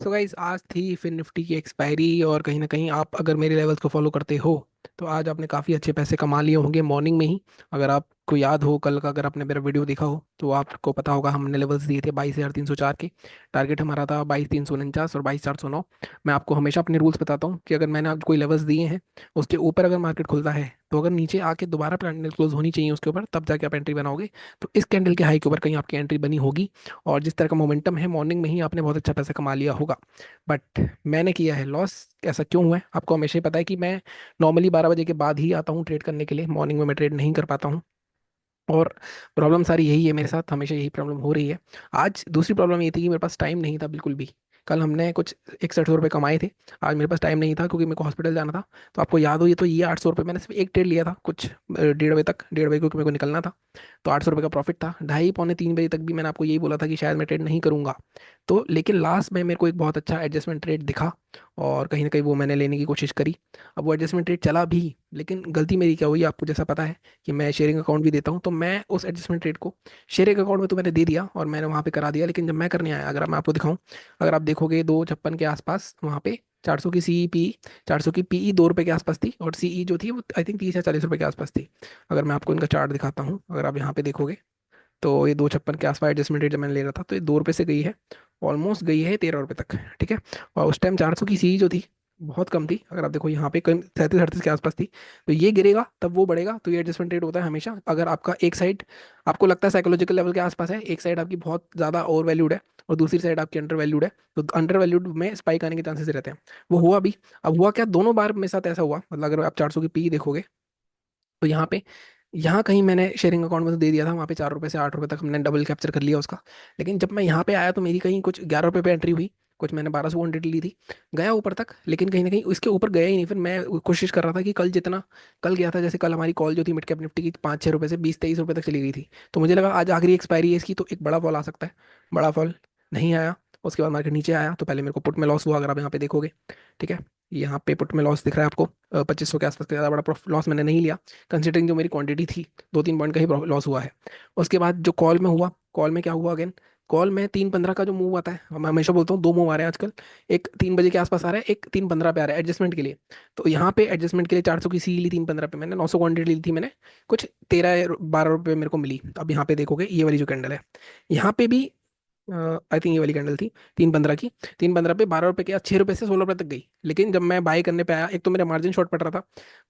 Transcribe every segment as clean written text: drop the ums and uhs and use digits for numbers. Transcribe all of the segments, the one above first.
So guys आज थी फिर निफ्टी की एक्सपायरी और कहीं ना कहीं आप अगर मेरे लेवल्स को फॉलो करते हो तो आज आपने काफ़ी अच्छे पैसे कमा लिए होंगे मॉर्निंग में ही। अगर आपको याद हो कल का, अगर आपने मेरा वीडियो देखा हो तो आपको पता होगा हमने लेवल्स दिए थे 22,304 के। टारगेट हमारा था 22,349 और 22,409। मैं आपको हमेशा अपने रूल्स बताता हूँ कि अगर मैंने आपको कोई लेवल्स दिए हैं उसके ऊपर अगर मार्केट खुलता है तो अगर नीचे आके दोबारा कैंडल क्लोज होनी चाहिए उसके ऊपर, तब जाके आप एंट्री बनाओगे। तो इस कैंडल के हाई के ऊपर कहीं आपकी एंट्री बनी होगी और जिस तरह का मोमेंटम है मॉर्निंग में ही आपने बहुत अच्छा पैसा कमा लिया होगा। बट मैंने किया है लॉस। ऐसा क्यों हुआ है आपको हमेशा ही पता है कि मैं नॉर्मली 12 बजे के बाद ही आता हूँ ट्रेड करने के लिए, मॉर्निंग में मैं ट्रेड नहीं कर पाता हूँ। और प्रॉब्लम सारी यही है, मेरे साथ हमेशा यही प्रॉब्लम हो रही है। आज दूसरी प्रॉब्लम ये थी कि मेरे पास टाइम नहीं था बिल्कुल भी। कल हमने कुछ 6100 रुपये कमाए थे। आज मेरे पास टाइम नहीं था क्योंकि मेरे को हॉस्पिटल जाना था। तो आपको याद हो ये, तो ये 800 रुपये मैंने सिर्फ एक ट्रेड लिया था कुछ 1:30 बजे तक, 1:30 बजे क्योंकि मेरे को निकलना था। तो 800 रुपये का प्रॉफिट था। 2:30 पौने 3 बजे तक भी मैंने आपको यही बोला था कि शायद मैं ट्रेड नहीं करूंगा। तो लेकिन लास्ट में मेरे को एक बहुत अच्छा एडजस्टमेंट ट्रेड दिखा और कहीं ना कहीं वो मैंने लेने की कोशिश करी। अब वो एडजस्टमेंट ट्रेड चला भी, लेकिन गलती मेरी क्या हुई आपको जैसा पता है कि मैं शेयरिंग अकाउंट भी देता हूँ। तो मैं उस एडजस्टमेंट रेट को शेयरिंग अकाउंट में तो मैंने दे दिया और मैंने वहाँ पे करा दिया, लेकिन जब मैं करने आया, अगर मैं आपको दिखाऊं, अगर आप देखोगे 256 के आसपास वहाँ पे 400 की सीई पी, 400 की पीई 2 रुपये के आसपास थी और सीई जो थी वो आई थिंक 30 या 40 रुपये के आसपास थी। अगर मैं आपको इनका चार्ट दिखाता हूँ, अगर आप यहाँ पे देखोगे तो ये 256 के आसपास एडजस्टमेंट रेट जब मैंने ले रहा था तो ये 2 रुपये से गई है, ऑलमोस्ट गई है 13 रुपये तक। ठीक है। और उस टाइम 400 की सी जो थी बहुत कम थी, अगर आप देखो यहाँ पे कहीं 37 38 के आसपास थी। तो ये गिरेगा तब वो बढ़ेगा। तो ये एडजस्टमेंट रेट होता है हमेशा, अगर आपका एक साइड आपको लगता है साइकोलॉजिकल लेवल के आसपास है, एक साइड आपकी बहुत ज़्यादा ओवर वैल्यूड है और दूसरी साइड आपकी अंडर वैल्यूड है, तो अंडर वैल्यूड में स्पाइक आने के चांसेस रहते हैं। वो हुआ भी। अब हुआ क्या, दोनों बार मेरे साथ ऐसा हुआ, मतलब अगर आप 400 की पी देखोगे तो यहाँ पे, यहाँ कहीं मैंने शेयरिंग अकाउंट में तो दे दिया था, वहाँ पे 4 रुपये से 8 रुपये तक हमने डबल कैप्चर कर लिया उसका। लेकिन जब मैं यहाँ पे आया तो मेरी कहीं कुछ 11 रुपये पे एंट्री हुई, कुछ मैंने 1200 क्वान्टिटी ली थी, गया ऊपर तक, लेकिन कहीं ना कहीं उसके ऊपर गया ही नहीं। फिर मैं कोशिश कर रहा था कि कल जितना कल गया था, जैसे कल हमारी कॉल जो थी मिड कैप निफ्टी की 5 6 रुपये से 20 23 रुपये तक चली गई थी। तो मुझे लगा आज आखिरी एक्सपायरी है इसकी तो एक बड़ा फॉल आ सकता है। बड़ा फॉल नहीं आया। उसके बाद मार्केट नीचे आया तो पहले मेरे को पुट में लॉस हुआ, अगर आप यहाँ पे देखोगे। ठीक है। यहाँ पे पुट में लॉस दिख रहा है आपको 2500 के आसपास का, ज़्यादा बड़ा लॉस मैंने नहीं लिया कंसिडरिंग जो मेरी क्वांटिटी थी। 2 3 पॉइंट का ही लॉस हुआ है। उसके बाद जो कॉल में हुआ, कॉल में क्या हुआ अगेन, कॉल में 3:15 का जो मूव आता है, मैं हमेशा बोलता हूँ दो मूव आ रहे हैं आजकल। एक 3 बजे के आसपास आ रहा है, एक 3:15 पे आ रहा है एडजस्टमेंट के लिए। तो यहाँ पे एडजस्टमेंट के लिए 400 की सी ली 3:15 पे, मैंने 900 क्वांटिटी ली थी मैंने, कुछ 13 12 रुपये मेरे को मिली। अब यहाँ पे देखोगे ये वाली जो कैंडल है, यहाँ पे भी आई थिंक ये वाली कैंडल थी 3:15 की। 3:15 पे 12 रुपये के 6 रुपये से 16 रुपये तक गई। लेकिन जब मैं बाय करने पे आया, एक तो मेरा मार्जिन शॉर्ट पड़ रहा था,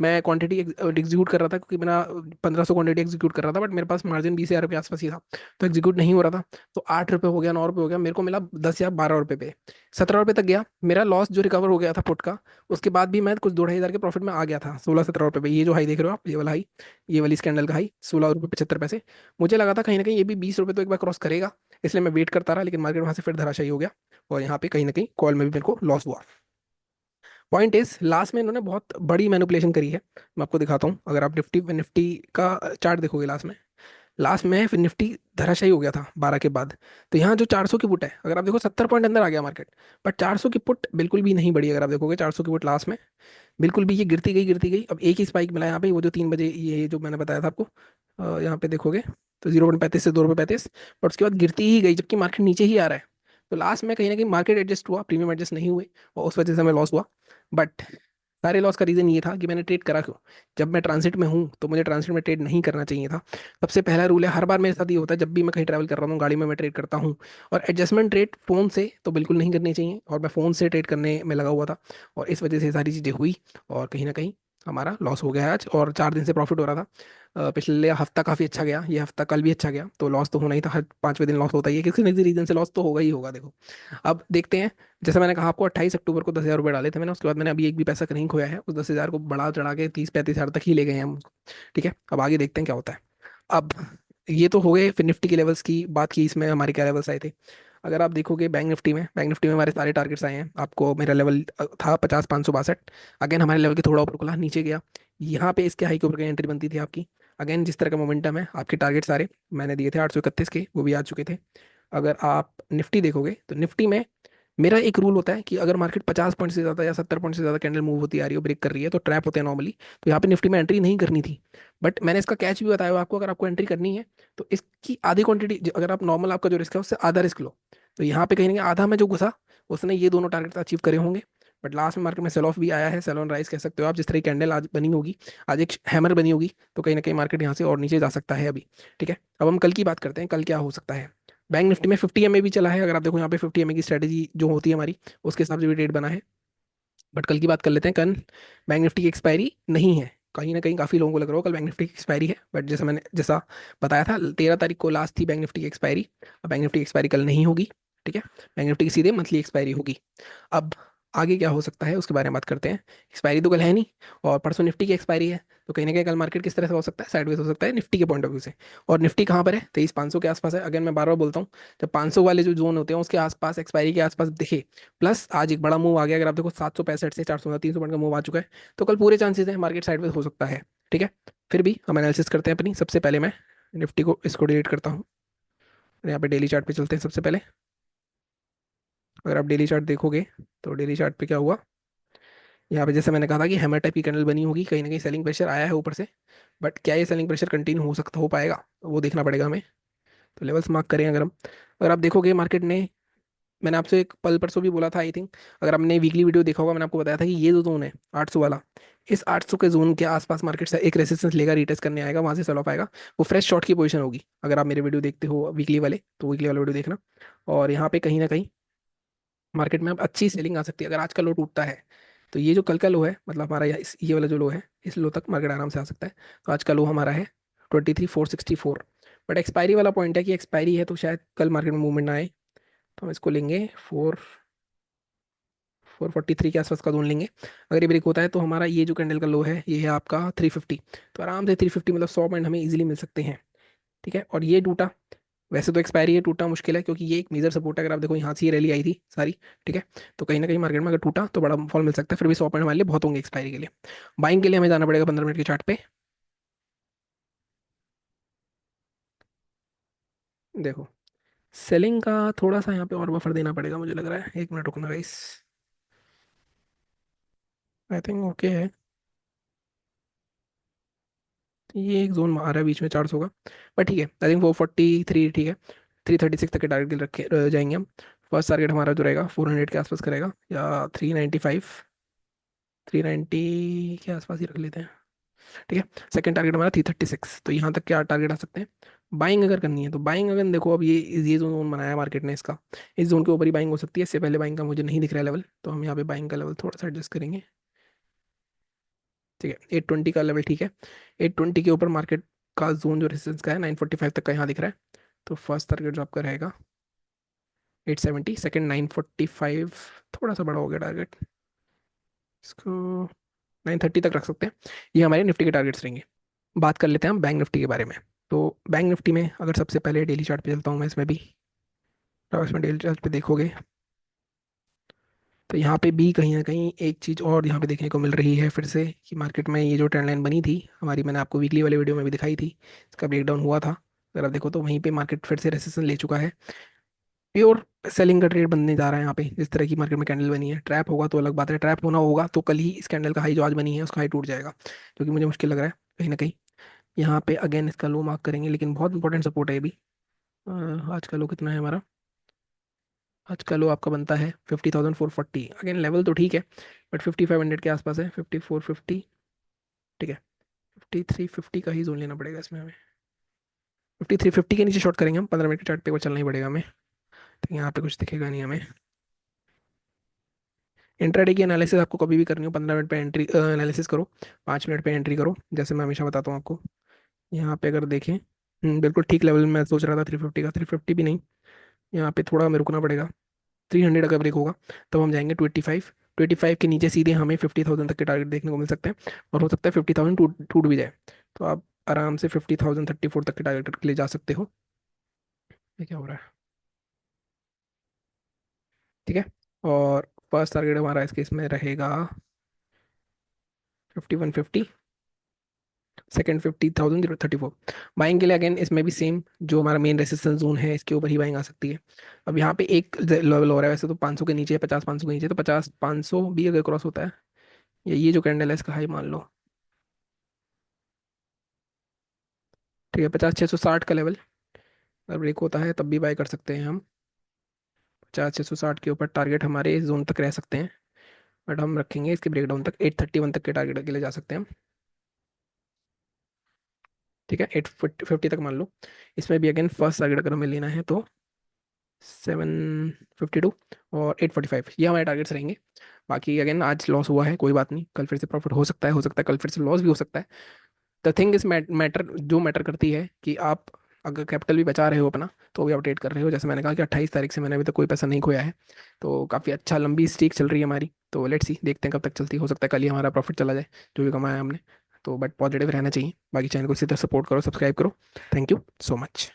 मैं क्वांटिटी एग्जीक्यूट कर रहा था क्योंकि मेरा 1500 क्वांटिटी एग्जीक्यूट कर रहा था, बट मेरे पास मार्जिन 20,000 के आसपास ही था, तो एग्जीक्यूट नहीं हो रहा था। तो 8 रुपये हो गया, 9 रुपये हो गया, मेरे को मिला 10 या 12 रुपये पे, 17 रुपये तक गया मेरा लॉस जो रिकवर हो गया था पुट का। उसके बाद भी मैं कुछ 2 ढाई हज़ार के प्रॉफिट में आ गया था 16 17 रुपये पे। ये जो हाई देख रहे हो आप, ये वाला हाई, ये वाली स्कैंडल का हाई 16 रुपये 75 पैसे। मुझे लगा था कहीं ना कहीं ये भी 20 रुपये तो एक बार क्रॉस करेगा, इसलिए मैं वेट करता रहा, लेकिन मार्केट वहां से फिर धराशायी हो गया और यहाँ पे कहीं ना कहीं कॉल में भी मेरे को लॉस हुआ। पॉइंट इज लास्ट में इन्होंने बहुत बड़ी मैनिपुलेशन करी है। मैं आपको दिखाता हूँ, अगर आप निफ्टी निफ्टी का चार्ट देखोगे लास्ट में फिर निफ्टी धराशायी हो गया था 12 के बाद। तो यहाँ जो 400 की पुट है, अगर आप देखो 70 पॉइंट अंदर आ गया मार्केट, बट 400 की पुट बिल्कुल भी नहीं बढ़ी। अगर आप देखोगे 400 की पुट लास्ट में बिल्कुल भी, ये गिरती गई गिरती गई। अब एक ही स्पाइक मिला यहाँ पे, वो जो 3 बजे ये जो मैंने बताया था आपको, यहाँ पे देखोगे तो 0.35 से 2 रुपये 35, बट उसके बाद गिरती ही गई जबकि मार्केट नीचे ही आ रहा है। तो लास्ट में कहीं ना कहीं मार्केट एडजस्ट हुआ, प्रीमियम एडजस्ट नहीं हुए और उस वजह से हमें लॉस हुआ। बट सारे लॉस का रीज़न ये था कि मैंने ट्रेड करा क्यों। जब मैं ट्रांसिट में हूँ तो मुझे ट्रांसिट में ट्रेड नहीं करना चाहिए था। सबसे पहला रूल है, हर बार मेरे साथ ये होता है जब भी मैं कहीं ट्रैवल कर रहा हूँ गाड़ी में मैं ट्रेड करता हूँ। और एडजस्टमेंट ट्रेड फ़ोन से तो बिल्कुल नहीं करनी चाहिए, और मैं फ़ोन से ट्रेड करने में लगा हुआ था और इस वजह से ये सारी चीज़ें हुई और कहीं ना कहीं हमारा लॉस हो गया है आज। और 4 दिन से प्रॉफिट हो रहा था। पिछले हफ्ता काफ़ी अच्छा गया, ये हफ्ता कल भी अच्छा गया, तो लॉस तो होना ही था, हर 5वें दिन लॉस होता ही है, किसी न किसी रीज़न से लॉस तो होगा ही होगा। देखो अब देखते हैं। जैसे मैंने कहा आपको 28 अक्टूबर को 10,000 रुपये डाले थे मैंने, उसके बाद मैंने अभी एक भी पैसा नहीं खोया है, उस 10,000 को बढ़ा चढ़ा के 30 35 हज़ार तक ही ले गए हैं हम उसको। ठीक है, अब आगे देखते हैं क्या होता है। अब ये तो हो गए फिर निफ्टी के लेवल्स की बात की, इसमें हमारे क्या लेवल्स आए थे। अगर आप देखोगे बैंक निफ्टी में हमारे सारे टारगेट्स आए हैं। आपको मेरा लेवल था 50 562। अगेन हमारे लेवल के थोड़ा ऊपर खुला, नीचे गया। यहाँ पे इसके हाई के ऊपर कहीं एंट्री बनती थी आपकी। अगेन जिस तरह का मोमेंटम है, आपके टारगेट सारे मैंने दिए थे 831 के, वो भी आ चुके थे। अगर आप निफ्टी देखोगे तो निफ्टी में मेरा एक रूल होता है कि अगर मार्केट 50 पॉइंट से ज़्यादा या 70 पॉइंट से ज़्यादा कैंडल मूव होती आ रही है, ब्रेक कर रही है, तो ट्रैप होते हैं नॉर्मली। तो यहाँ पे निफ्टी में एंट्री नहीं करनी थी। बट मैंने इसका कैच भी बताया हुआ आपको, अगर आपको एंट्री करनी है तो इसकी आधी क्वांटिटी, अगर आप नॉर्मल आपका जो रिस्क है उससे आधा रिस्क लो। तो यहाँ पे कहीं ना कहीं आधा में जो घुसा उसने ये दोनों टारगेट अचीव करे होंगे, बट लास्ट में मार्केट में सेल ऑफ भी आया है, सेल ऑन राइज कह सकते हो आप, जिस तरह की कैंडल आज बनी होगी, आज एक हैमर बनी होगी, तो कहीं ना कहीं मार्केट यहाँ से और नीचे जा सकता है अभी। ठीक है, अब हम कल की बात करते हैं, कल क्या हो सकता है। बैंक निफ्टी में 50 MA भी चला है, अगर आप देखो यहाँ पे 50 MA की स्ट्रेटेजी जो होती है हमारी, उसके हिसाब से भी रेट बना है। बट कल की बात कर लेते हैं। कल बैंक निफ्टी की एक्सपायरी नहीं है, कहीं ना कहीं काफ़ी लोगों को लग रहा हो कल बैंक निफ्टी की एक्सपायरी है, बट जैसा बताया था 13 तारीख को लास्ट थी बैंक निफ्टी की एक्सपायरी। अब बैंक निफ्टी की एक्सपायरी कल नहीं होगी। ठीक है, बैंक निफ्टी की सीधे मंथली एक्सपायरी होगी। अब आगे क्या हो सकता है उसके बारे में बात करते हैं। एक्सपायरी तो कल है नहीं, और परसों निफ्टी की एक्सपायरी है, तो कहीं ना कहीं कल मार्केट किस तरह से हो सकता है, साइडवेज हो सकता है निफ्टी के पॉइंट ऑफ व्यू से। और निफ्टी कहाँ पर है, 23,500 के आसपास है। अगेन मैं बार बार बोलता हूँ, जब 500 वाले जो जोन होते हैं उसके आसपास एक्सपायरी के आसपास दिखे, प्लस आज एक बड़ा मूव आ गया, अगर आप देखो 765 से 400 300 पॉइंट का मूव आ चुका है, तो कल पूरे चांसेस है मार्केट साइडवेज हो सकता है। ठीक है, फिर भी हम एनालिसिस करते हैं अपनी। सबसे पहले मैं निफ्टी को इसको डिलीट करता हूँ, और यहाँ पे डेली चार्ट पे चलते हैं सबसे पहले। अगर आप डेली चार्ट देखोगे, तो डेली चार्ट पे क्या हुआ, यहाँ पे जैसे मैंने कहा था कि हैमर टाइप की कैंडल बनी होगी, कहीं ना कहीं सेलिंग प्रेशर आया है ऊपर से, बट क्या ये सेलिंग प्रेशर कंटिन्यू हो पाएगा, वो देखना पड़ेगा हमें। तो लेवल्स मार्क करें अगर आप देखोगे मार्केट ने, मैंने आपसे एक पल परसों भी बोला था आई थिंक, अगर आपने वीकली वीडियो देखा होगा, मैंने आपको बताया था कि ये जो जोन है 800 वाला, इस 800 के जोन के आसपास मार्केट से एक रेजिस्टेंस लेगा, रिटेस्ट करने आएगा, वहां से सेल ऑफ आएगा। वो फ्रेश शॉर्ट की पोजीशन होगी, अगर आप मेरे वीडियो देखते हो वीकली वाले, तो वीकली वाला वीडियो देखना। और यहाँ पे कहीं ना कहीं मार्केट में अब अच्छी सेलिंग आ सकती है, अगर आज का लो टूटता है, तो ये जो कल का लो है, मतलब हमारा ये वाला जो लो है, इस लो तक मार्केट आराम से आ सकता है। तो आज का लो हमारा है 23,464। बट एक्सपायरी वाला पॉइंट है कि एक्सपायरी है, तो शायद कल मार्केट में मूवमेंट ना आए, तो हम इसको लेंगे 443 के आसपास का जोन लेंगे। अगर ये ब्रेक होता है, तो हमारा ये जो कैंडल का लो है, ये है आपका 350। तो आराम से 350 मतलब 100 पॉइंट हमें इजीली मिल सकते हैं। ठीक है, और ये टूटा, वैसे तो एक्सपायरी है, टूटा मुश्किल है, क्योंकि ये एक मेजर सपोर्ट है, अगर आप देखो यहाँ से ये रैली आई थी सारी। ठीक है, तो कहीं ना कहीं मार्केट में अगर टूटा तो बड़ा फॉल मिल सकता है, फिर भी 100 पॉइंट हमारे लिए बहुत होंगे एक्सपायरी के लिए। बाइंग के लिए हमें जाना पड़ेगा 15 मिनट के चार्ट पे। देखो, सेलिंग का थोड़ा सा यहाँ पे और बफर देना पड़ेगा मुझे लग रहा है, 1 मिनट रुकना गाइस। आई थिंक ओके है, ये एक जोन आ रहा है बीच में 400 का, बट ठीक है, आई थिंक 443, ठीक है। 336 तक के टारगेट के रखे जाएंगे हम। फर्स्ट टारगेट हमारा जो रहेगा 400 के आसपास करेगा, या 395, 390 के आसपास ही रख लेते हैं। ठीक है, सेकंड टारगेट हमारा 336, तो यहाँ तक क्या टारगेट आ सकते हैं। बाइंग अगर करनी है, तो बाइंग अगर देखो, अब ये जो जोन बनाया है मार्केट ने इसका, इस जोन के ऊपर ही बाइंग हो सकती है, इससे पहले बाइंग का मुझे नहीं दिख रहा है लेवल, तो हम यहाँ पे बाइंग का लेवल थोड़ा सा एडजस्ट करेंगे। ठीक है, 820 का लेवल, ठीक है। 820 के ऊपर मार्केट का जोन जो रेजिस्टेंस का है 945 तक का यहाँ दिख रहा है, तो फर्स्ट टारगेट जो आपका रहेगा 870, सेकंड 945, थोड़ा सा बड़ा हो गया टारगेट, इसको 930 तक रख सकते हैं। ये हमारे निफ्टी के टारगेट्स रहेंगे। बात कर लेते हैं हम बैंक निफ्टी के बारे में। तो बैंक निफ्टी में अगर सबसे पहले डेली चार्ट पे चलता हूँ मैं, इसमें भी, तो इसमें डेली चार्ट पे देखोगे, तो यहाँ पे भी कहीं ना कहीं एक चीज़ और यहाँ पे देखने को मिल रही है फिर से, कि मार्केट में ये जो ट्रेंड लाइन बनी थी हमारी, मैंने आपको वीकली वाले वीडियो में भी दिखाई थी, इसका ब्रेकडाउन हुआ था, अगर आप देखो तो वहीं पे मार्केट फिर से रेसिस्टेंस ले चुका है। प्योर सेलिंग का ट्रेड बनने जा रहा है यहाँ पे, जिस तरह की मार्केट में कैंडल बनी है। ट्रैप होगा तो अलग बात है, ट्रैप होना होगा तो कल ही इस कैंडल का हाई जो आज बनी है उसका हाई टूट जाएगा, क्योंकि मुझे मुश्किल लग रहा है कहीं ना कहीं। यहाँ पे अगेन इसका लो मार्क करेंगे, लेकिन बहुत इंपॉर्टेंट सपोर्ट है ये भी। अ, आज का लो कितना है हमारा, आज का लो आपका बनता है 50,440। अगेन लेवल तो ठीक है, बट 5,500 के आसपास है, 5,450। ठीक है, 5,350 का ही जोन लेना पड़ेगा इसमें हमें। 5,350 के नीचे शॉर्ट करेंगे हम, 15 मिनट के चार्ट पे वो चलना ही पड़ेगा हमें, तो यहाँ पे कुछ दिखेगा नहीं हमें। इंट्राडे की एनालिसिस आपको कभी भी करनी हो, 15 मिनट पे एंट्री एनालिसिस करो, 5 मिनट पे एंट्री करो, जैसे मैं हमेशा बताता हूँ आपको। यहाँ पे अगर देखें, बिल्कुल ठीक लेवल मैं सोच रहा था 350 का, 350 भी नहीं, यहाँ पे थोड़ा हमें रुकना पड़ेगा। 300 का ब्रेक होगा, तब हम जाएंगे 25। के नीचे सीधे हमें 50,000 तक के टारगेट देखने को मिल सकते हैं, और हो सकता है 50,000 टूट टूट भी जाए, तो आप आराम से 50,034 तक के टारगेट के लिए जा सकते हो। ये क्या हो रहा है, ठीक है। और फर्स्ट टारगेट हमारा इस केस में रहेगा 5,150, सेकंड 50,034। बाइंग के लिए अगेन इसमें भी सेम, जो हमारा मेन रेसिस्टेंस जोन है इसके ऊपर ही बाइंग आ सकती है। अब यहाँ पे एक लेवल हो रहा है, वैसे तो 500 के नीचे है, 50 500 के नीचे, तो 50 500 भी अगर क्रॉस होता है, ये जो कैंडल है इसका हाई मान लो। ठीक है, 50 660 का लेवल अगर ब्रेक होता है तब भी बाय कर सकते हैं हम। 650 के ऊपर टारगेट हमारे इस जोन तक रह सकते हैं, बट हम रखेंगे इसके ब्रेकडाउन तक 831 तक के टारगेट के लिए जा सकते हैं हम। ठीक है, 850 तक मान लो। इसमें भी अगेन फर्स्ट टारगेट अगर हमें लेना है तो 752 और 845, ये हमारे टारगेट्स रहेंगे। बाकी अगेन आज लॉस हुआ है, कोई बात नहीं, कल फिर से प्रॉफिट हो सकता है, हो सकता है कल फिर से लॉस भी हो सकता है। द थिंग इज मैटर, जो मैटर करती है कि आप अगर कैपिटल भी बचा रहे हो अपना तो भी आप ट्रेड कर रहे हो। जैसे मैंने कहा कि 28 तारीख से मैंने अभी तक कोई पैसा नहीं खोया है, तो काफ़ी अच्छा लंबी स्ट्रीक चल रही है हमारी। तो लेट्स सी, देखते हैं कब तक चलती है, हो सकता है कल ही हमारा प्रॉफिट चला जाए जो भी कमाया हमने। तो बट पॉजिटिव रहना चाहिए। बाकी चैनल को इसी तरह सपोर्ट करो, सब्सक्राइब करो। Thank you so much.